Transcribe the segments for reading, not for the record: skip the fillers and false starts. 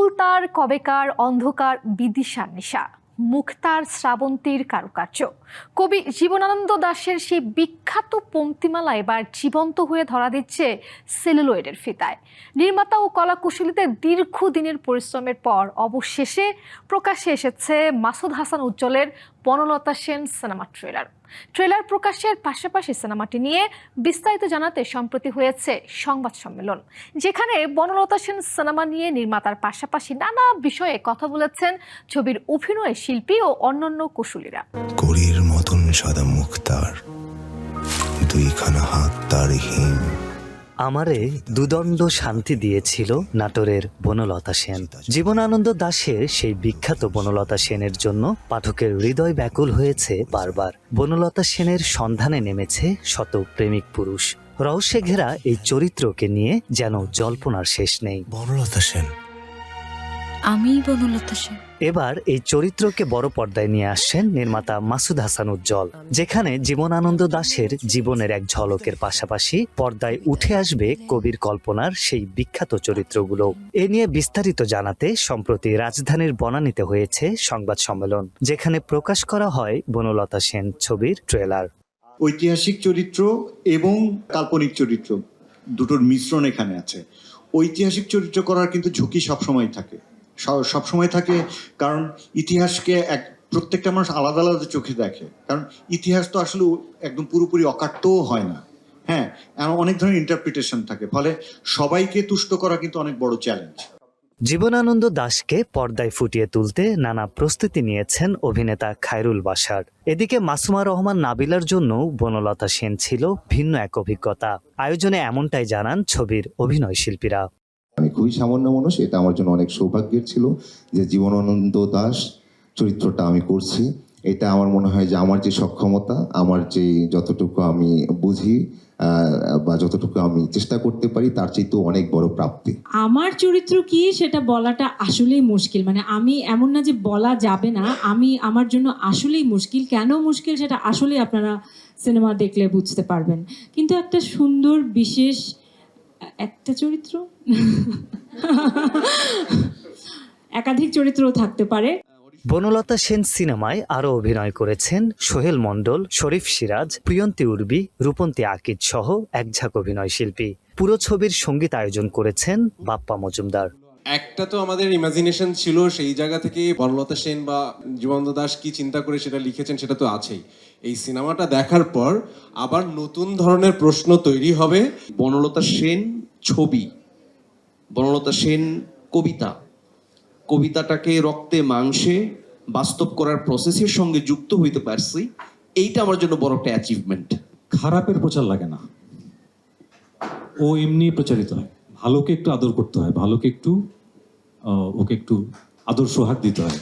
ফুল তার কবেকার অন্ধকার বিদিশার নিশা, মুক্তার শ্রাবন্তীর কারুকার্য। কবি জীবনানন্দ দাশের সেই বিখ্যাত পংক্তিমালা এবার জীবন্ত হয়ে ধরা দিচ্ছে সেলুলয়েডের ফিতায়। নির্মাতা ও কলাকুশলীদের দীর্ঘদিনের পরিশ্রমের পর অবশেষে প্রকাশ্যে এসেছে মাসুদ হাসান উজ্জ্বলের বনলতা সেন সিনেমা ট্রেলার প্রকাশের পাশাপাশি সিনেমাটি নিয়ে বিস্তারিত জানাতে সম্প্রতি হয়েছে সংবাদ সম্মেলন, যেখানে বনলতা সেন সিনেমা নিয়ে নির্মাতার পাশাপাশি নানা বিষয়ে কথা বলেছেন ছবির অভিনয় শিল্পী ও অন্যান্য কুশলীরা। করির মতন সাদা মুক্তার, দুইখানা হাত তার হিম। আমারে দুদণ্ড শান্তি দিয়েছিল নাটোরের বনলতা সেন। জীবনানন্দ দাশের সেই বিখ্যাত বনলতা সেনের জন্য পাঠকের হৃদয় ব্যাকুল হয়েছে বারবার। বনলতা সেনের সন্ধানে নেমেছে শত প্রেমিক পুরুষ। রহস্যে ঘেরা এই চরিত্রকে নিয়ে যেন জল্পনার শেষ নেই। বনলতা সেন, আমি বনলতা সেন। এবার এই চরিত্রকে বড় পর্দায় নিয়ে আসছেন নির্মাতা মাসুদ হাসান উজ্জ্বল, যেখানে জীবনানন্দ দাশের জীবনের এক ঝলকের পাশাপাশি পর্দায় উঠে আসবে কবির কল্পনার সেই বিখ্যাত চরিত্রগুলো। এ নিয়ে বিস্তারিত জানাতে সম্প্রতি রাজধানীর বনানীতে হয়েছে সংবাদ সম্মেলন, যেখানে প্রকাশ করা হয় বনলতা সেন ছবির ট্রেলার। ঐতিহাসিক চরিত্র এবং কাল্পনিক চরিত্র দুটোর মিশ্রণ এখানে আছে। ঐতিহাসিক চরিত্র করার কিন্তু ঝুঁকি সবসময় থাকে, কারণ ইতিহাসকে প্রত্যেকটা মানুষ আলাদা আলাদা চোখে দেখে। কারণ ইতিহাস তো আসলে একদম পুরোপুরি অকাট্যও হয় না। হ্যাঁ, অনেক ধরনের ইন্টারপ্রিটেশন থাকে, ফলে সবাইকে তুষ্ট করা কিন্তু অনেক বড় চ্যালেঞ্জ। জীবনানন্দ দাশকে পর্দায় ফুটিয়ে তুলতে নানা প্রস্তুতি নিয়েছেন অভিনেতা খায়রুল বাশার। এদিকে মাসুমা রহমান নাবিলার জন্য বনলতা সেন ছিল ভিন্ন এক অভিজ্ঞতা। আয়োজনে এমনটাই জানান ছবির অভিনয় শিল্পীরা। আমি খুবই সামান্য মানুষ, এটা আমার জন্য অনেক সৌভাগ্যের ছিল যে জীবনানন্দ দাশ চরিত্রটা আমি করছি। এটা আমার মনে হয় যে আমার যে সক্ষমতা, আমার যে যতটুকু আমি বুঝি বা যতটুকু আমি চেষ্টা করতে পারি, তার চেয়ে অনেক বড় প্রাপ্তি। আমার চরিত্র কি সেটা বলাটা আসলেই মুশকিল। মানে আমি এমন না যে বলা যাবে না, আমার জন্য আসলেই মুশকিল। কেন মুশকিল সেটা আসলেই আপনারা সিনেমা দেখলে বুঝতে পারবেন। কিন্তু একটা সুন্দর বিশেষ একটা চরিত্র, একাধিক চরিত্রও থাকতে পারে। বনলতা সেন সিনেমায় আরো অভিনয় করেছেন সোহেল মণ্ডল, শরীফ সিরাজ, প্রিয়ন্তী উর্বি, রূপন্তী আকিজ সহ একঝাঁক অভিনয় শিল্পী। পুরো ছবির সঙ্গীত আয়োজন করেছেন বাপ্পা মজুমদার। একটা তো আমাদের ইমাজিনেশন ছিল, সেই জায়গা থেকে বনলতা সেন বা জীবনানন্দ দাশ কি চিন্তা করে সেটা লিখেছেন সেটা তো আছেই। এই সিনেমাটা দেখার পর আবার নতুন ধরনের প্রশ্ন তৈরি হবে। বনলতা সেন ছবি, বনলতা সেন কবিতাটাকে রক্তে মাংসে বাস্তব করার প্রসেসের সঙ্গে যুক্ত হইতে পারছি, এইটা আমার জন্য বড় একটা অ্যাচিভমেন্ট। খারাপের প্রচার লাগে না, ও এমনি প্রচারিত হয়। ভালোকে একটু আদর করতে হয়, ভালোকে একটু ওকে একটু আদর সোহাগ দিতে হয়,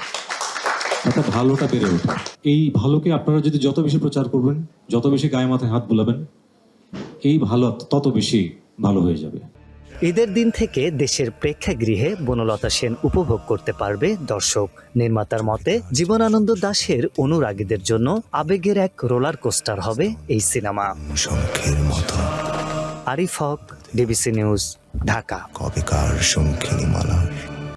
অর্থাৎ ভালোটা বেড়ে ওঠে। এই ভালোকে আপনারা যদি যত বেশি প্রচার করবেন, যত বেশি গায়ে মাথায় হাত বুলাবেন, এই ভালো তত বেশি ভালো হয়ে যাবে। ঈদের দিন থেকে দেশের প্রেক্ষাগৃহে বনলতা সেন উপভোগ করতে পারবে দর্শক। নির্মাতার মতে জীবনানন্দ দাশের অনুরাগীদের জন্য আবেগের এক রোলার কোস্টার হবে এই সিনেমা। শঙ্খের মতো। আরিফ হক, ডিবিসি নিউজ, ঢাকা। কবেকার শঙ্খিনী মালা।